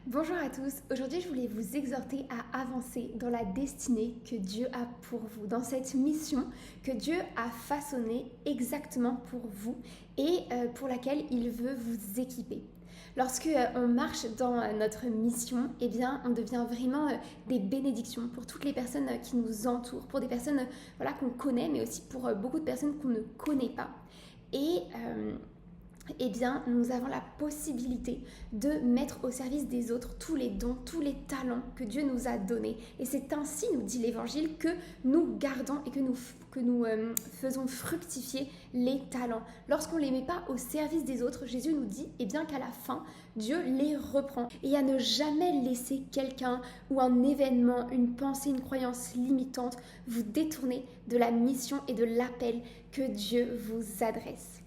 Bonjour à tous, aujourd'hui je voulais vous exhorter à avancer dans la destinée que Dieu a pour vous, dans cette mission que Dieu a façonnée exactement pour vous et pour laquelle il veut vous équiper. Lorsque on marche dans notre mission, eh bien, on devient vraiment des bénédictions pour toutes les personnes qui nous entourent, pour des personnes voilà, qu'on connaît, mais aussi pour beaucoup de personnes qu'on ne connaît pas. Et eh bien, nous avons la possibilité de mettre au service des autres tous les dons, tous les talents que Dieu nous a donnés. Et c'est ainsi, nous dit l'Évangile, que nous gardons et que nous faisons fructifier les talents. Lorsqu'on ne les met pas au service des autres, Jésus nous dit eh bien, qu'à la fin, Dieu les reprend. Et à ne jamais laisser quelqu'un ou un événement, une pensée, une croyance limitante vous détourner de la mission et de l'appel que Dieu vous adresse.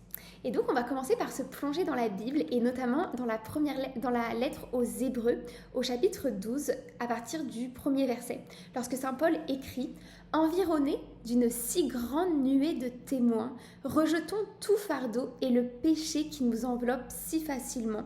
Et donc on va commencer par se plonger dans la Bible et notamment dans la lettre aux Hébreux au chapitre 12 à partir du premier verset. Lorsque saint Paul écrit « Environnés d'une si grande nuée de témoins, rejetons tout fardeau et le péché qui nous enveloppe si facilement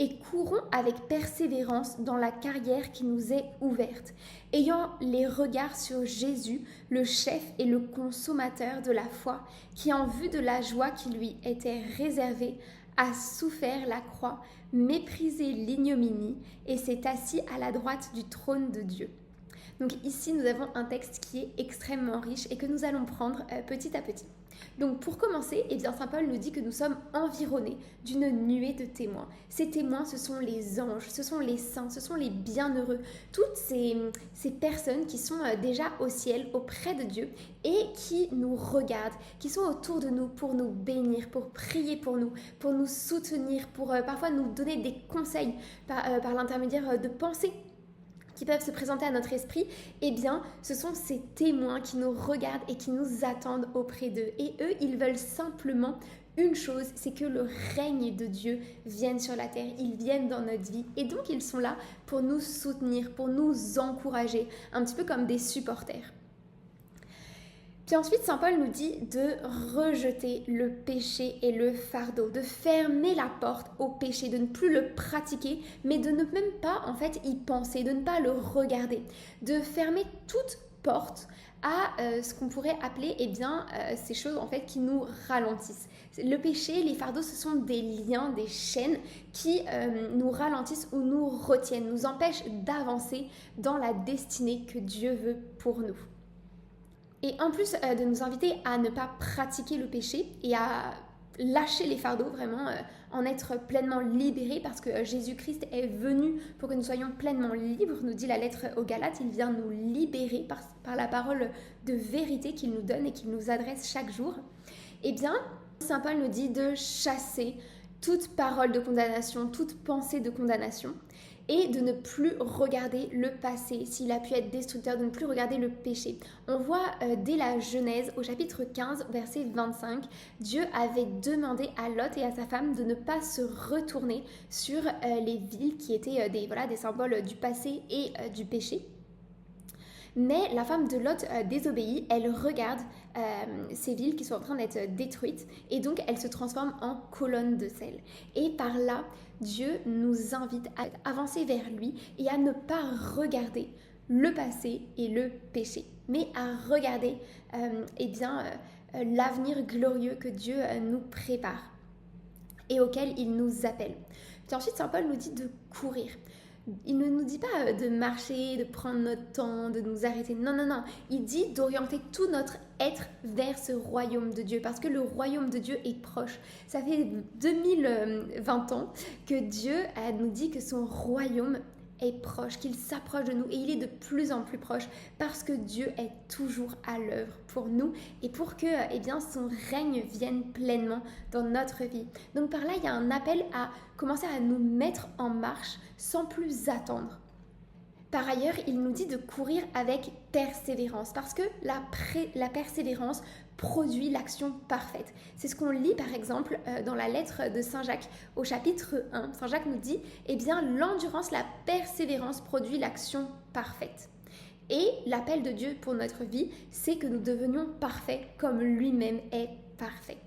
et courons avec persévérance dans la carrière qui nous est ouverte, ayant les regards sur Jésus, le chef et le consommateur de la foi, qui en vue de la joie qui lui était réservée, a souffert la croix, méprisé l'ignominie et s'est assis à la droite du trône de Dieu. » Donc ici, nous avons un texte qui est extrêmement riche et que nous allons prendre petit à petit. Donc pour commencer, eh bien, saint Paul nous dit que nous sommes environnés d'une nuée de témoins. Ces témoins, ce sont les anges, ce sont les saints, ce sont les bienheureux, toutes ces personnes qui sont déjà au ciel, auprès de Dieu et qui nous regardent, qui sont autour de nous pour nous bénir, pour prier pour nous soutenir, pour parfois nous donner des conseils par l'intermédiaire de pensées qui peuvent se présenter à notre esprit, eh bien, ce sont ces témoins qui nous regardent et qui nous attendent auprès d'eux. Et eux, ils veulent simplement une chose, c'est que le règne de Dieu vienne sur la terre, ils viennent dans notre vie. Et donc, ils sont là pour nous soutenir, pour nous encourager, un petit peu comme des supporters. Puis ensuite, saint Paul nous dit de rejeter le péché et le fardeau, de fermer la porte au péché, de ne plus le pratiquer, mais de ne même pas en fait y penser, de ne pas le regarder, de fermer toute porte à ce qu'on pourrait appeler ces choses en fait qui nous ralentissent. Le péché, les fardeaux, ce sont des liens, des chaînes qui nous ralentissent ou nous retiennent, nous empêchent d'avancer dans la destinée que Dieu veut pour nous. Et en plus de nous inviter à ne pas pratiquer le péché et à lâcher les fardeaux, vraiment en être pleinement libérés parce que Jésus-Christ est venu pour que nous soyons pleinement libres, nous dit la lettre aux Galates, il vient nous libérer par la parole de vérité qu'il nous donne et qu'il nous adresse chaque jour. Eh bien, saint Paul nous dit de chasser toute parole de condamnation, toute pensée de condamnation et de ne plus regarder le passé, s'il a pu être destructeur, de ne plus regarder le péché. On voit dès la Genèse, au chapitre 15, verset 25, Dieu avait demandé à Lot et à sa femme de ne pas se retourner sur les villes qui étaient des symboles du passé et du péché. Mais la femme de Lot désobéit, elle regarde ces villes qui sont en train d'être détruites et donc elle se transforme en colonne de sel. Et par là, Dieu nous invite à avancer vers lui et à ne pas regarder le passé et le péché, mais à regarder l'avenir glorieux que Dieu nous prépare et auquel il nous appelle. Puis ensuite, saint Paul nous dit de courir. Il ne nous dit pas de marcher, de prendre notre temps, de nous arrêter. Non. Il dit d'orienter tout notre être vers ce royaume de Dieu parce que le royaume de Dieu est proche. Ça fait 2020 ans que Dieu nous dit que son royaume est proche, qu'il s'approche de nous et il est de plus en plus proche parce que Dieu est toujours à l'œuvre pour nous et pour que son règne vienne pleinement dans notre vie. Donc par là, il y a un appel à commencer à nous mettre en marche sans plus attendre. Par ailleurs, il nous dit de courir avec persévérance parce que la persévérance produit l'action parfaite. C'est ce qu'on lit par exemple dans la lettre de Saint Jacques au chapitre 1. Saint Jacques nous dit, l'endurance, la persévérance produit l'action parfaite. Et l'appel de Dieu pour notre vie, c'est que nous devenions parfaits comme lui-même est parfait.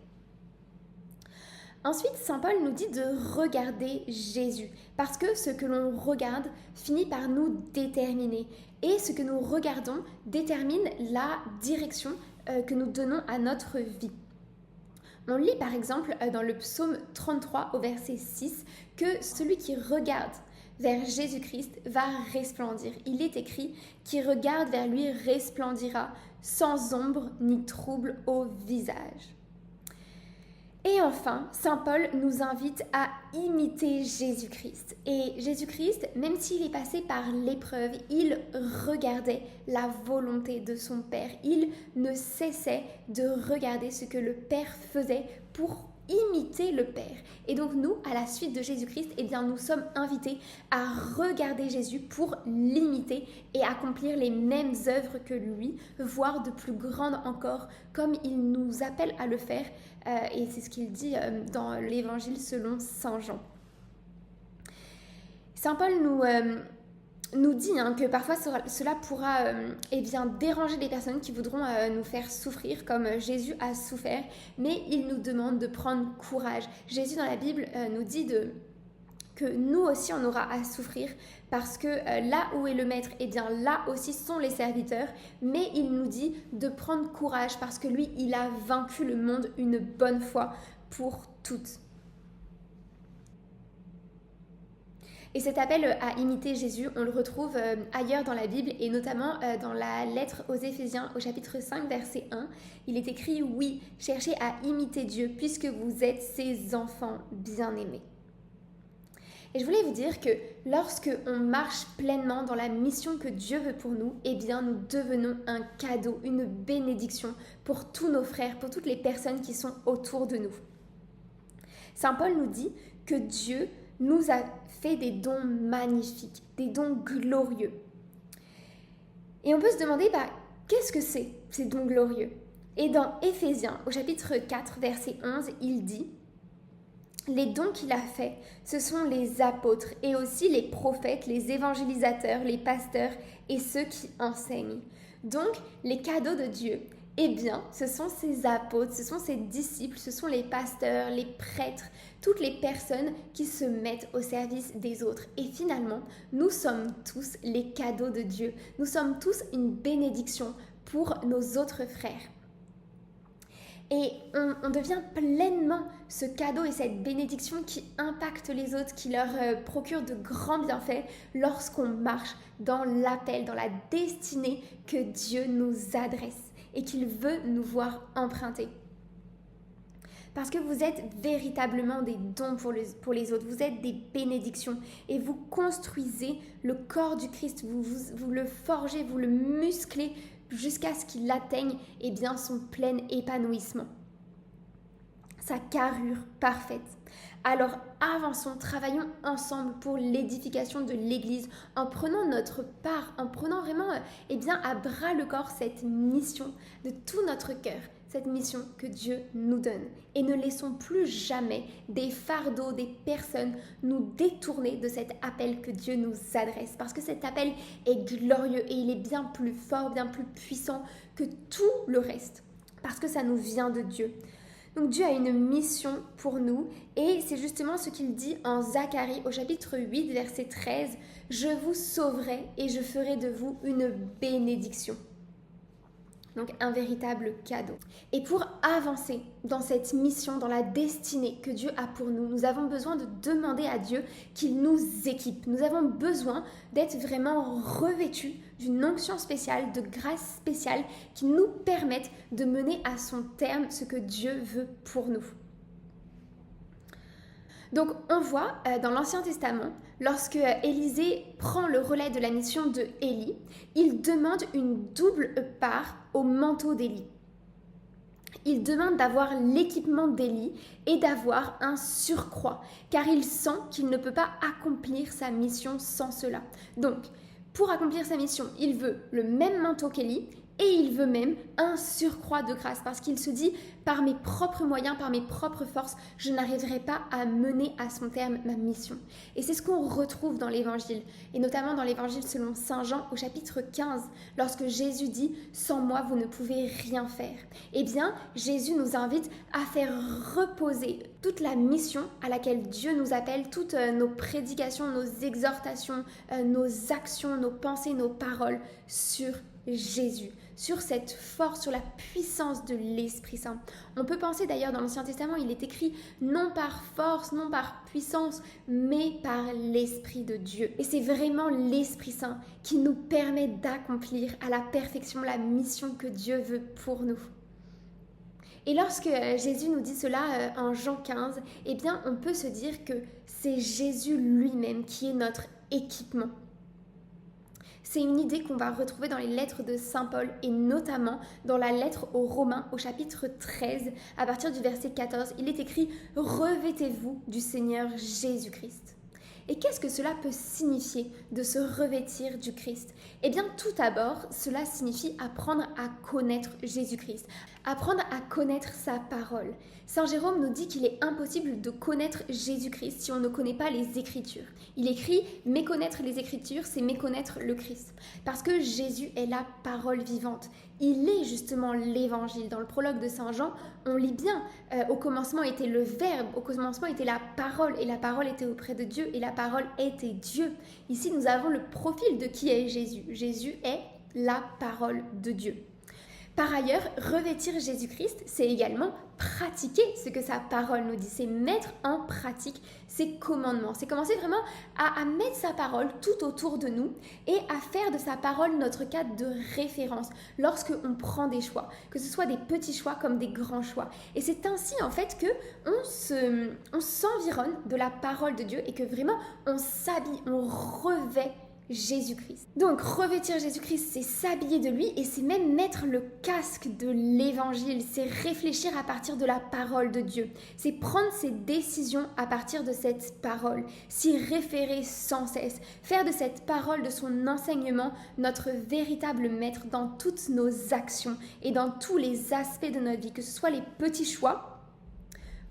Ensuite, Saint Paul nous dit de regarder Jésus, parce que ce que l'on regarde finit par nous déterminer. Et ce que nous regardons détermine la direction que nous donnons à notre vie. On lit par exemple dans le psaume 33 au verset 6 que celui qui regarde vers Jésus-Christ va resplendir. Il est écrit « qui regarde vers lui resplendira, sans ombre ni trouble au visage ». Et enfin, Saint Paul nous invite à imiter Jésus-Christ. Et Jésus-Christ, même s'il est passé par l'épreuve, il regardait la volonté de son Père. Il ne cessait de regarder ce que le Père faisait pour imiter le Père. Et donc nous, à la suite de Jésus-Christ, eh bien, nous sommes invités à regarder Jésus pour l'imiter et accomplir les mêmes œuvres que lui, voire de plus grandes encore, comme il nous appelle à le faire. Et c'est ce qu'il dit dans l'Évangile selon Saint Jean. Saint Paul nous dit que parfois cela pourra déranger des personnes qui voudront nous faire souffrir comme Jésus a souffert, mais il nous demande de prendre courage. Jésus dans la Bible nous dit que nous aussi on aura à souffrir parce que là où est le maître, eh bien là aussi sont les serviteurs, mais il nous dit de prendre courage parce que lui, il a vaincu le monde une bonne fois pour toutes. Et cet appel à imiter Jésus, on le retrouve ailleurs dans la Bible et notamment dans la lettre aux Éphésiens au chapitre 5 verset 1. Il est écrit « Oui, cherchez à imiter Dieu puisque vous êtes ses enfants bien-aimés ». Et je voulais vous dire que lorsque on marche pleinement dans la mission que Dieu veut pour nous, eh bien nous devenons un cadeau, une bénédiction pour tous nos frères, pour toutes les personnes qui sont autour de nous. Saint Paul nous dit que Dieu nous a fait des dons magnifiques, des dons glorieux. Et on peut se demander, qu'est-ce que c'est ces dons glorieux? Et dans Éphésiens, au chapitre 4, verset 11, il dit « Les dons qu'il a faits, ce sont les apôtres et aussi les prophètes, les évangélisateurs, les pasteurs et ceux qui enseignent. » Donc, les cadeaux de Dieu, eh bien, ce sont ses apôtres, ce sont ses disciples, ce sont les pasteurs, les prêtres, toutes les personnes qui se mettent au service des autres. Et finalement, nous sommes tous les cadeaux de Dieu. Nous sommes tous une bénédiction pour nos autres frères. Et on devient pleinement ce cadeau et cette bénédiction qui impacte les autres, qui leur procure de grands bienfaits lorsqu'on marche dans l'appel, dans la destinée que Dieu nous adresse et qu'il veut nous voir emprunter. Parce que vous êtes véritablement des dons pour les autres, vous êtes des bénédictions et vous construisez le corps du Christ, vous le forgez, vous le musclez jusqu'à ce qu'il atteigne son plein épanouissement, sa carrure parfaite. Alors avançons, travaillons ensemble pour l'édification de l'Église en prenant notre part, en prenant vraiment à bras le corps cette mission de tout notre cœur, cette mission que Dieu nous donne. Et ne laissons plus jamais des fardeaux, des personnes nous détourner de cet appel que Dieu nous adresse. Parce que cet appel est glorieux et il est bien plus fort, bien plus puissant que tout le reste. Parce que ça nous vient de Dieu. Donc Dieu a une mission pour nous et c'est justement ce qu'il dit en Zacharie au chapitre 8 verset 13. « Je vous sauverai et je ferai de vous une bénédiction. » Donc un véritable cadeau. Et pour avancer dans cette mission, dans la destinée que Dieu a pour nous, nous avons besoin de demander à Dieu qu'il nous équipe. Nous avons besoin d'être vraiment revêtus d'une onction spéciale, de grâce spéciale qui nous permettent de mener à son terme ce que Dieu veut pour nous. Donc on voit dans l'Ancien Testament, lorsque Élisée prend le relais de la mission de Élie, il demande une double part au manteau d'Élie. Il demande d'avoir l'équipement d'Élie et d'avoir un surcroît, car il sent qu'il ne peut pas accomplir sa mission sans cela. Donc, pour accomplir sa mission, il veut le même manteau qu'Élie Et il veut même un surcroît de grâce parce qu'il se dit, par mes propres moyens, par mes propres forces, je n'arriverai pas à mener à son terme ma mission. Et c'est ce qu'on retrouve dans l'évangile, et notamment dans l'évangile selon Saint Jean au chapitre 15, lorsque Jésus dit « Sans moi, vous ne pouvez rien faire ». Eh bien, Jésus nous invite à faire reposer toute la mission à laquelle Dieu nous appelle, toutes nos prédications, nos exhortations, nos actions, nos pensées, nos paroles sur Jésus, sur cette force, sur la puissance de l'Esprit Saint. On peut penser d'ailleurs dans l'Ancien Testament, il est écrit non par force, non par puissance, mais par l'Esprit de Dieu. Et c'est vraiment l'Esprit Saint qui nous permet d'accomplir à la perfection la mission que Dieu veut pour nous. Et lorsque Jésus nous dit cela en Jean 15, eh bien on peut se dire que c'est Jésus lui-même qui est notre équipement. C'est une idée qu'on va retrouver dans les lettres de Saint Paul et notamment dans la lettre aux Romains au chapitre 13, à partir du verset 14. Il est écrit « Revêtez-vous du Seigneur Jésus-Christ ». Et qu'est-ce que cela peut signifier de se revêtir du Christ? Eh bien, tout d'abord, cela signifie apprendre à connaître Jésus-Christ, apprendre à connaître sa parole. Saint Jérôme nous dit qu'il est impossible de connaître Jésus-Christ si on ne connaît pas les Écritures. Il écrit « Méconnaître les Écritures, c'est méconnaître le Christ ». Parce que Jésus est la parole vivante. Il est justement l'Évangile. Dans le prologue de Saint Jean, on lit bien « Au commencement était le Verbe, au commencement était la parole, et la parole était auprès de Dieu, et la parole était Dieu ». Ici, nous avons le profil de qui est Jésus. Jésus est la parole de Dieu. Par ailleurs, revêtir Jésus-Christ, c'est également pratiquer ce que sa parole nous dit. C'est mettre en pratique ses commandements. C'est commencer vraiment à mettre sa parole tout autour de nous et à faire de sa parole notre cadre de référence lorsque on prend des choix, que ce soit des petits choix comme des grands choix. Et c'est ainsi en fait que on s'environne de la parole de Dieu et que vraiment on s'habille, on revêt Jésus-Christ. Donc revêtir Jésus-Christ, c'est s'habiller de lui et c'est même mettre le casque de l'évangile, c'est réfléchir à partir de la parole de Dieu, c'est prendre ses décisions à partir de cette parole, s'y référer sans cesse, faire de cette parole, de son enseignement, notre véritable maître dans toutes nos actions et dans tous les aspects de notre vie, que ce soit les petits choix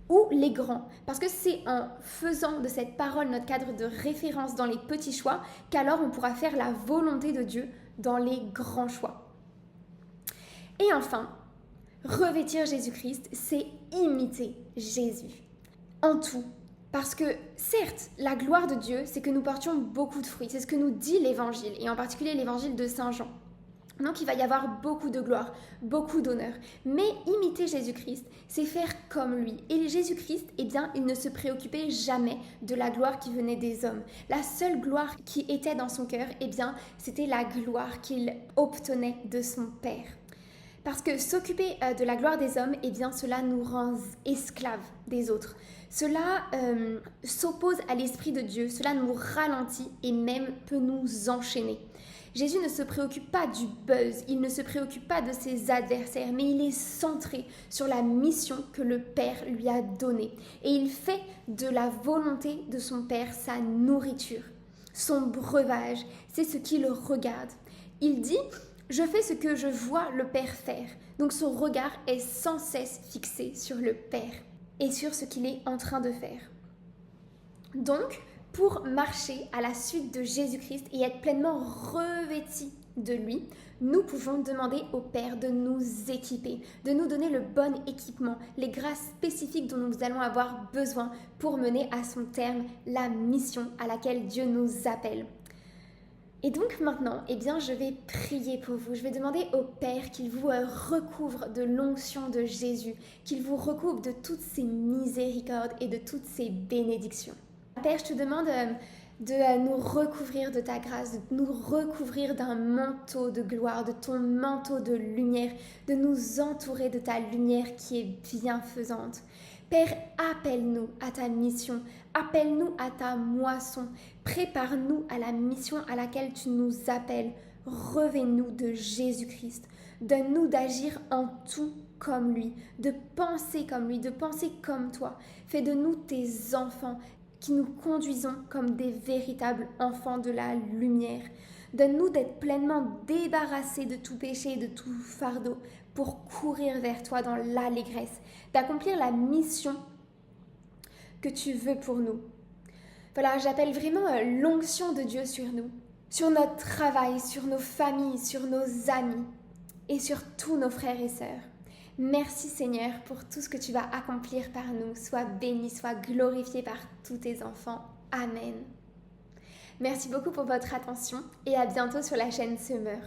ou les grands, parce que c'est en faisant de cette parole notre cadre de référence dans les petits choix qu'alors on pourra faire la volonté de Dieu dans les grands choix. Et enfin, revêtir Jésus-Christ, c'est imiter Jésus en tout. Parce que certes, la gloire de Dieu, c'est que nous portions beaucoup de fruits, c'est ce que nous dit l'Évangile, et en particulier l'Évangile de Saint Jean. Donc il va y avoir beaucoup de gloire, beaucoup d'honneur. Mais imiter Jésus-Christ, c'est faire comme lui. Et Jésus-Christ, eh bien, il ne se préoccupait jamais de la gloire qui venait des hommes. La seule gloire qui était dans son cœur, eh bien, c'était la gloire qu'il obtenait de son Père. Parce que s'occuper de la gloire des hommes, eh bien, cela nous rend esclaves des autres. Cela s'oppose à l'Esprit de Dieu, cela nous ralentit et même peut nous enchaîner. Jésus ne se préoccupe pas du buzz, il ne se préoccupe pas de ses adversaires, mais il est centré sur la mission que le Père lui a donnée. Et il fait de la volonté de son Père sa nourriture, son breuvage, c'est ce qui le regarde. Il dit « Je fais ce que je vois le Père faire ». Donc son regard est sans cesse fixé sur le Père et sur ce qu'il est en train de faire. Donc, pour marcher à la suite de Jésus-Christ et être pleinement revêtis de lui, nous pouvons demander au Père de nous équiper, de nous donner le bon équipement, les grâces spécifiques dont nous allons avoir besoin pour mener à son terme la mission à laquelle Dieu nous appelle. Et donc maintenant, eh bien, je vais prier pour vous. Je vais demander au Père qu'il vous recouvre de l'onction de Jésus, qu'il vous recouvre de toutes ses miséricordes et de toutes ses bénédictions. Père, je te demande de nous recouvrir de ta grâce, de nous recouvrir d'un manteau de gloire, de ton manteau de lumière, de nous entourer de ta lumière qui est bienfaisante. Père, appelle-nous à ta mission, appelle-nous à ta moisson, prépare-nous à la mission à laquelle tu nous appelles. Revêt-nous de Jésus-Christ, donne-nous d'agir en tout comme lui, de penser comme lui, de penser comme toi. Fais de nous tes enfants, qui nous conduisons comme des véritables enfants de la lumière. Donne-nous d'être pleinement débarrassés de tout péché et de tout fardeau pour courir vers toi dans l'allégresse, d'accomplir la mission que tu veux pour nous. Voilà, j'appelle vraiment l'onction de Dieu sur nous, sur notre travail, sur nos familles, sur nos amis et sur tous nos frères et sœurs. Merci Seigneur pour tout ce que tu vas accomplir par nous. Sois béni, sois glorifié par tous tes enfants. Amen. Merci beaucoup pour votre attention et à bientôt sur la chaîne Semeur.